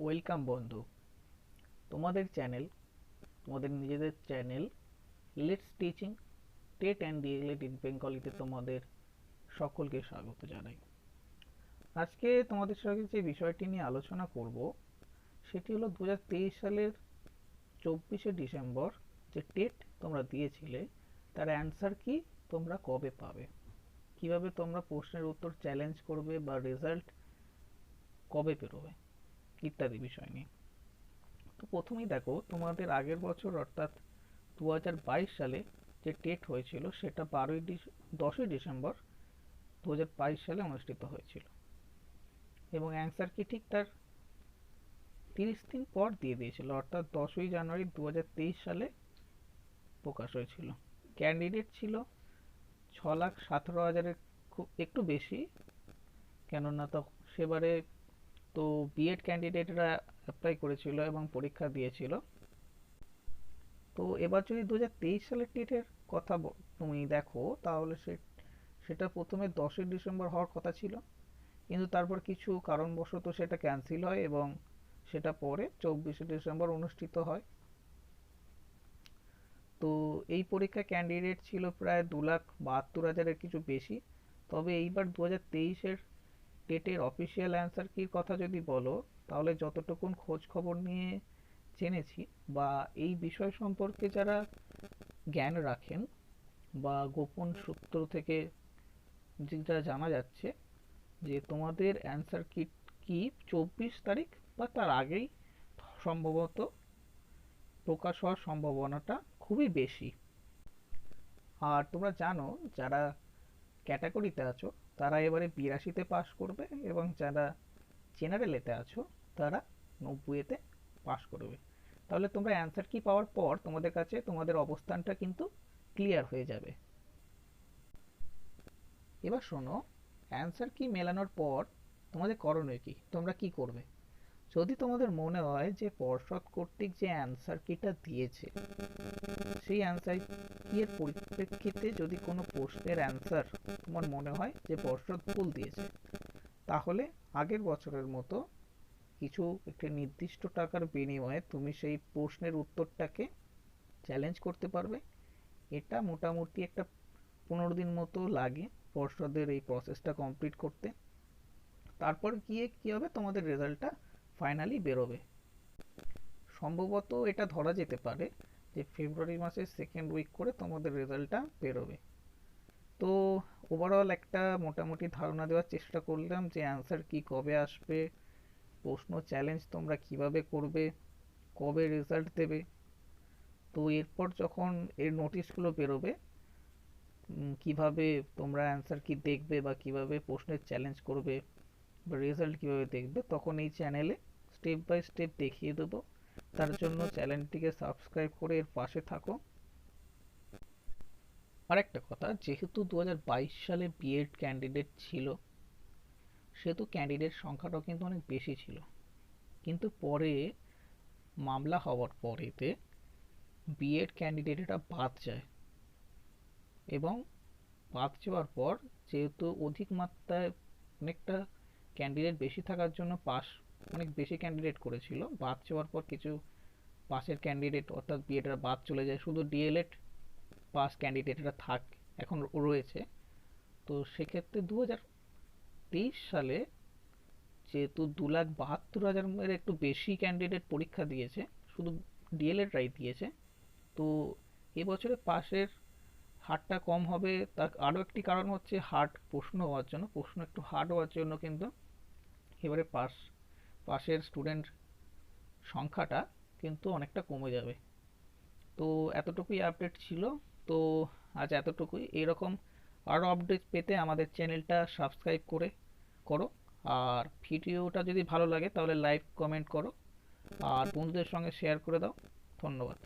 Welcome বন্ধু, তোমাদের channel, তোমাদের নিজেদের channel let's teaching TET and DElEd in বেঙ্গলিতে তোমাদের সকলকে স্বাগত জানাই। আজকে তোমাদের সঙ্গে যে বিষয়টি নিয়ে আলোচনা করব সেটি হলো 2023 সালের 24শে ডিসেম্বর যে টেট তোমরা দিয়েছিলে তার অ্যান্সার কি, তোমরা কবে পাবে, কিভাবে তোমরা প্রশ্নের উত্তর চ্যালেঞ্জ করবে বা রেজাল্ট কবে বেরোবে ইত্যাদি বিষয় নিয়ে। তো প্রথমেই দেখো, তোমাদের আগের বছর অর্থাৎ 2022 সালে যে টেট হয়েছিল সেটা 10ই ডিসেম্বর 2022 সালে অনুষ্ঠিত হয়েছিল এবং অ্যান্সার কি ঠিক তার 30 দিন পর দিয়ে দিয়েছিল, অর্থাৎ 10ই জানুয়ারি 2023 সালে প্রকাশ হয়েছিল। ক্যান্ডিডেট ছিল 6,17,000-এর খুব একটু বেশি, কেননা তো সেবারে তো বিএড ক্যান্ডিডেটরা অ্যাপ্লাই করেছিল এবং পরীক্ষা দিয়েছিল। তো এবার যদি 2023 সালের টেটের কথা তুমি দেখো, তাহলে সেটা প্রথমে 10ই ডিসেম্বর হওয়ার কথা ছিল, কিন্তু তারপর কিছু কারণবশত সেটা ক্যান্সেল হয় এবং সেটা পরে 24শে ডিসেম্বর অনুষ্ঠিত হয়। তো এই পরীক্ষা ক্যান্ডিডেট ছিল প্রায় 2,72,000-এর কিছু বেশি। তবে এইবার 2023-এর টেটের অফিসিয়াল অ্যান্সার কির কথা যদি বলো, তাহলে যতটুকুন খোঁজ খবর নিয়ে জেনেছি বা এই বিষয় সম্পর্কে যারা জ্ঞান রাখেন বা গোপন সূত্র থেকে যেটা জানা যাচ্ছে যে তোমাদের অ্যান্সার কি 24 তারিখ বা তার আগেই সম্ভবত প্রকাশ হওয়ার সম্ভাবনাটা খুবই বেশি। আর তোমরা জানো, যারা ক্যাটাগরিতে আছো তারা এবারে 82-তে পাস করবে এবং যারা জেনারেলেতে আছো তারা 90-এতে পাস করবে। তাহলে তোমরা অ্যান্সার কি পাওয়ার পর তোমাদের কাছে তোমাদের অবস্থানটা কিন্তু ক্লিয়ার হয়ে যাবে। এবার শোনো, অ্যান্সার কি মেলানোর পর তোমাদের করণীয় কি, তোমরা কি করবে। যদি তোমাদের মনে হয় যে পর্ষদ কর্তৃক যে অ্যান্সার কিটা দিয়েছে সেই অ্যান্সার কি এর পরিপ্রেক্ষিতে যদি কোনো প্রশ্নের অ্যান্সার তোমার মনে হয় যে পর্ষদ ভুল দিয়েছে, তাহলে আগের বছরের মতো কিছু একটি নির্দিষ্ট টাকার বিনিময়ে তুমি সেই প্রশ্নের উত্তরটাকে চ্যালেঞ্জ করতে পারবে। এটা মোটামুটি একটা 15 দিন মতো লাগে পর্ষদের এই প্রসেসটা কমপ্লিট করতে। তারপর গিয়ে কি হবে, তোমাদের রেজাল্টটা ফাইনালি বেরোবে। সম্ভবত এটা ধরা যেতে পারে যে ফেব্রুয়ারি মাসের সেকেন্ড উইক করে তোমাদের রেজাল্টটা বেরোবে। তো ওভারঅল একটা মোটামুটি ধারণা দেওয়ার চেষ্টা করলাম যে অ্যান্সার কি কবে আসবে, প্রশ্ন চ্যালেঞ্জ তোমরা কিভাবে করবে, কবে রেজাল্ট দেবে। তো এরপর যখন এর নোটিশগুলো বেরোবে, কিভাবে তোমরা অ্যান্সার কি দেখবে বা কিভাবে প্রশ্নের চ্যালেঞ্জ করবে বা রেজাল্ট কিভাবে দেখবে, তখন এই চ্যানেলে স্টেপ বাই স্টেপ দেখিয়ে দেবো। তার জন্য চ্যানেলটিকে সাবস্ক্রাইব করে এর পাশে থাকো। আরেকটা কথা, যেহেতু 2022 সালে বিএড ক্যান্ডিডেট ছিল, সেহেতু ক্যান্ডিডেট সংখ্যাটাও কিন্তু অনেক বেশি ছিল, কিন্তু পরে মামলা হওয়ার পরেতে বিএড ক্যান্ডিডেটরা বাদ যায় এবং বাদ যাওয়ার পর যেহেতু অধিক মাত্রায় অনেকটা ক্যান্ডিডেট বেশি থাকার জন্য পাস অনেক বেশি ক্যান্ডিডেট করেছিল, বাদ যাওয়ার পর কিছু পাসের ক্যান্ডিডেট অর্থাৎ বিএডরা বাদ চলে যায়, শুধু ডিএলএড পাস ক্যান্ডিডেটরা এখন রয়েছে। তো সেক্ষেত্রে 2023 সালে যেহেতু 2,72,000-এর একটু বেশি ক্যান্ডিডেট পরীক্ষা দিয়েছে, শুধু ডিএলএডরাই দিয়েছে, তো এবছরে পাশের হারটা কম হবে। তার আরও একটি কারণ হচ্ছে হার্ড প্রশ্ন হওয়ার জন্য, প্রশ্ন একটু হার্ড হওয়ার জন্য কিন্তু এবারে পাশের স্টুডেন্ট সংখ্যাটা কিন্তু অনেকটা কমে যাবে। তো এতটুকুই আপডেট ছিল। তো আজ এতটুকুই। এরকম আরও আপডেট পেতে আমাদের চ্যানেলটা সাবস্ক্রাইব করো। আর ভিডিওটা যদি ভালো লাগে তাহলে লাইক কমেন্ট করো আর বন্ধুদের সঙ্গে শেয়ার করে দাও। ধন্যবাদ।